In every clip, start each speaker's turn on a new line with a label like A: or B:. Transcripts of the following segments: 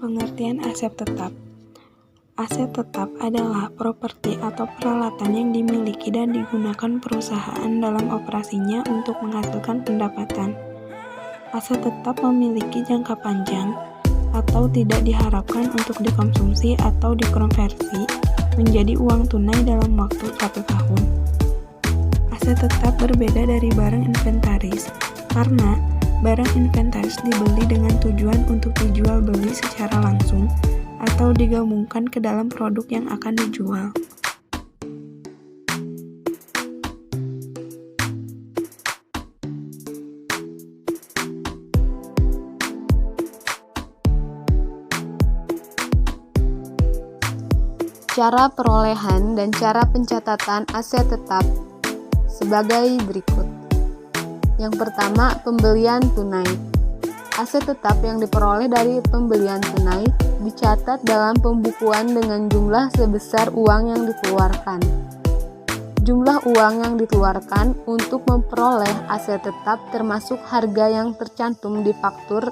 A: Pengertian aset tetap. Aset tetap adalah properti atau peralatan yang dimiliki dan digunakan perusahaan dalam operasinya untuk menghasilkan pendapatan. Aset tetap memiliki jangka panjang atau tidak diharapkan untuk dikonsumsi atau dikonversi menjadi uang tunai dalam waktu 1 tahun. Aset tetap berbeda dari barang inventaris karena barang inventaris dibeli dengan tujuan untuk dijual beli secara langsung atau digabungkan ke dalam produk yang akan dijual.
B: Cara perolehan dan cara pencatatan aset tetap sebagai berikut. Yang pertama, pembelian tunai. Aset tetap yang diperoleh dari pembelian tunai dicatat dalam pembukuan dengan jumlah sebesar uang yang dikeluarkan. Jumlah uang yang dikeluarkan untuk memperoleh aset tetap termasuk harga yang tercantum di faktur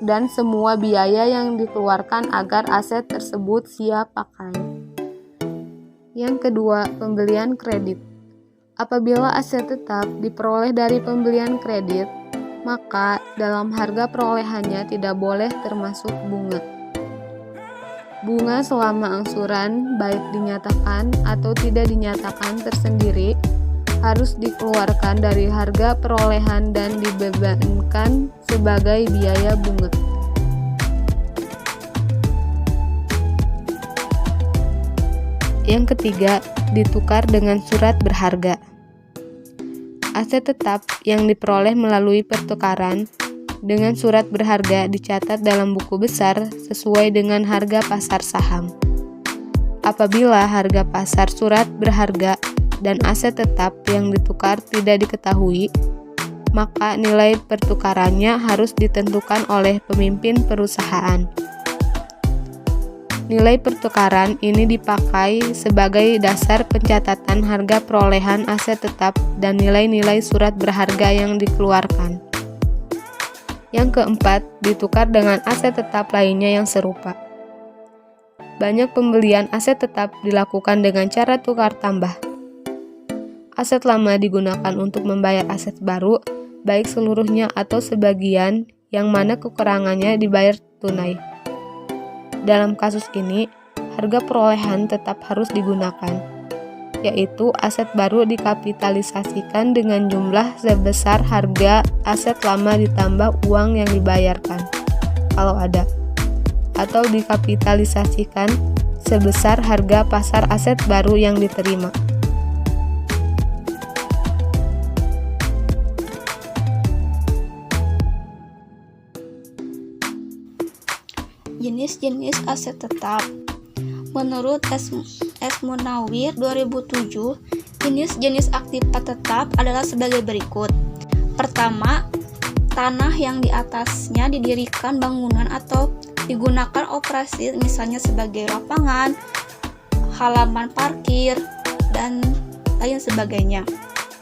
B: dan semua biaya yang dikeluarkan agar aset tersebut siap pakai. Yang kedua, pembelian kredit. Apabila aset tetap diperoleh dari pembelian kredit, maka dalam harga perolehannya tidak boleh termasuk bunga. Bunga selama angsuran, baik dinyatakan atau tidak dinyatakan tersendiri, harus dikeluarkan dari harga perolehan dan dibebankan sebagai biaya bunga. Yang ketiga, ditukar dengan surat berharga. Aset tetap yang diperoleh melalui pertukaran dengan surat berharga dicatat dalam buku besar sesuai dengan harga pasar saham. Apabila harga pasar surat berharga dan aset tetap yang ditukar tidak diketahui, maka nilai pertukarannya harus ditentukan oleh pemimpin perusahaan. Nilai pertukaran ini dipakai sebagai dasar pencatatan harga perolehan aset tetap dan nilai-nilai surat berharga yang dikeluarkan. Yang keempat, ditukar dengan aset tetap lainnya yang serupa. Banyak pembelian aset tetap dilakukan dengan cara tukar tambah. Aset lama digunakan untuk membayar aset baru, baik seluruhnya atau sebagian, yang mana kekurangannya dibayar tunai. Dalam kasus ini, harga perolehan tetap harus digunakan, yaitu aset baru dikapitalisasikan dengan jumlah sebesar harga aset lama ditambah uang yang dibayarkan, kalau ada, atau dikapitalisasikan sebesar harga pasar aset baru yang diterima.
C: Jenis-jenis aset tetap. Menurut S. Munawir 2007, jenis-jenis aktiva tetap adalah sebagai berikut. Pertama, tanah yang di atasnya didirikan bangunan atau digunakan operasi misalnya sebagai lapangan, halaman parkir, dan lain sebagainya.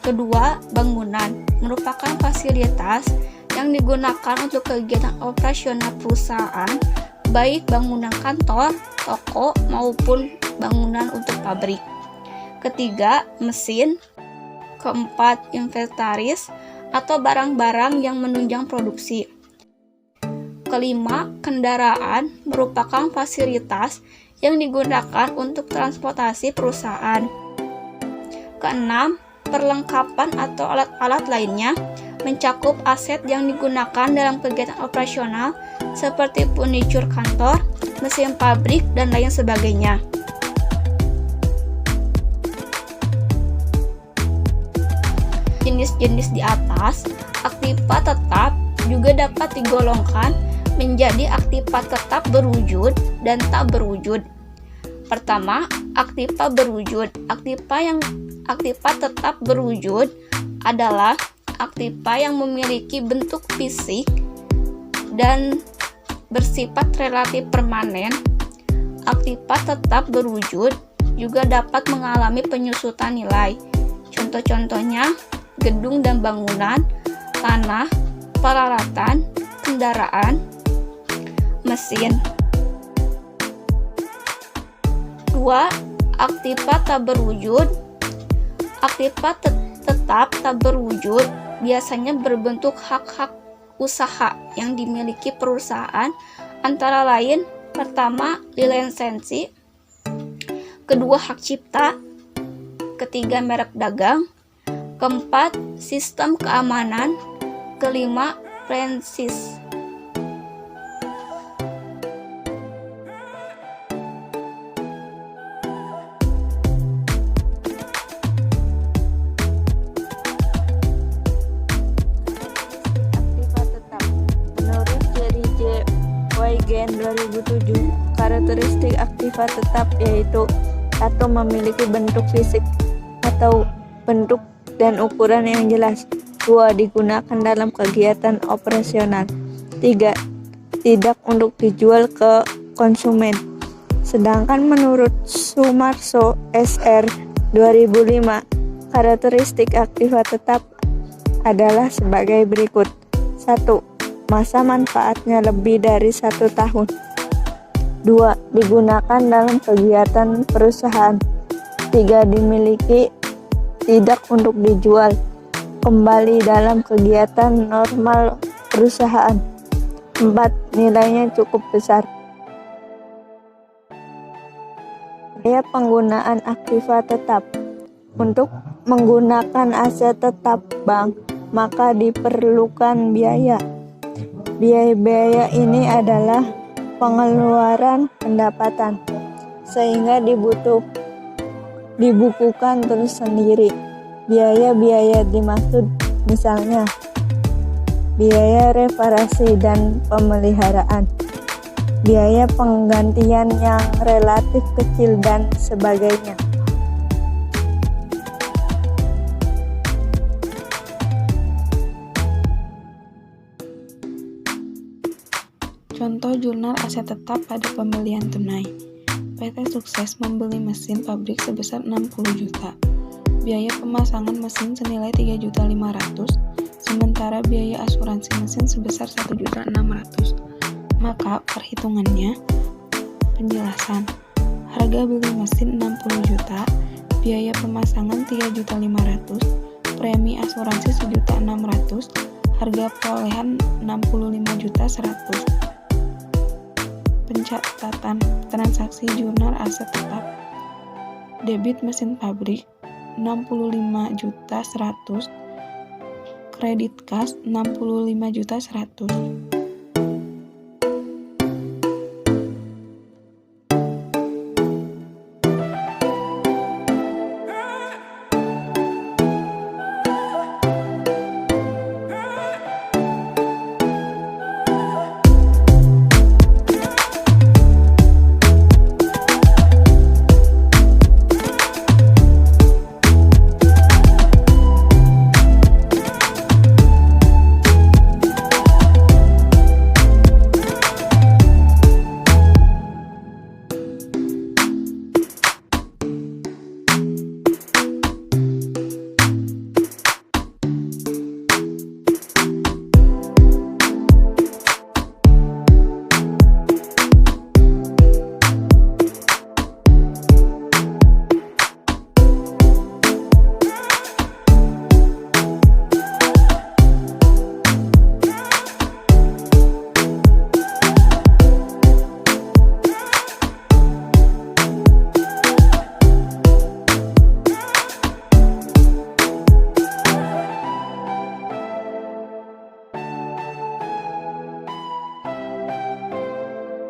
C: Kedua, bangunan merupakan fasilitas yang digunakan untuk kegiatan operasional perusahaan, baik bangunan kantor, toko, maupun bangunan untuk pabrik. Ketiga, mesin. Keempat, inventaris atau barang-barang yang menunjang produksi. Kelima, kendaraan merupakan fasilitas yang digunakan untuk transportasi perusahaan. Keenam, perlengkapan atau alat-alat lainnya mencakup aset yang digunakan dalam kegiatan operasional seperti furnitur kantor, mesin pabrik, dan lain sebagainya. Jenis-jenis di atas, aktiva tetap juga dapat digolongkan menjadi aktiva tetap berwujud dan tak berwujud. Pertama, aktiva berwujud. Aktiva tetap berwujud adalah aktiva yang memiliki bentuk fisik dan bersifat relatif permanen. Aktiva tetap berwujud juga dapat mengalami penyusutan nilai. Contoh-contohnya gedung dan bangunan, tanah, peralatan, kendaraan, mesin. Kedua, aktiva tak berwujud. Aktiva tetap tak berwujud biasanya berbentuk hak-hak usaha yang dimiliki perusahaan, antara lain: pertama, lisensi; kedua, hak cipta; ketiga, merek dagang; keempat, sistem keamanan; kelima, franchise.
A: Aktiva tetap. Menurut Jerry J. Wygant 2007, karakteristik aktiva tetap yaitu: 1. Memiliki bentuk fisik atau bentuk dan ukuran yang jelas. 2. Digunakan dalam kegiatan operasional. 3. Tidak untuk dijual ke konsumen. Sedangkan menurut Sumarso SR 2005, karakteristik aktiva tetap adalah sebagai berikut. 1. Masa manfaatnya lebih dari 1 tahun. 2. Digunakan dalam kegiatan perusahaan. 3. Dimiliki, tidak untuk dijual kembali dalam kegiatan normal perusahaan. 4. Nilainya cukup besar. Biaya penggunaan aktiva tetap. Untuk menggunakan aset tetap bank, maka diperlukan biaya. Biaya-biaya ini adalah pengeluaran pendapatan, sehingga dibukukan terus sendiri. Biaya-biaya dimaksud misalnya biaya reparasi dan pemeliharaan, biaya penggantian yang relatif kecil, dan sebagainya. Contoh jurnal aset tetap pada pembelian tunai. PT Sukses membeli mesin pabrik sebesar 60 juta. Biaya pemasangan mesin senilai 3.500.000, sementara biaya asuransi mesin sebesar 1.600.000. Maka perhitungannya: penjelasan. Harga beli mesin 60 juta, biaya pemasangan 3.500.000, premi asuransi 1.600.000, harga perolehan 65.100.000. Pencatatan transaksi jurnal aset tetap. Debit mesin pabrik 65.100.000, kredit kas 65.100.000.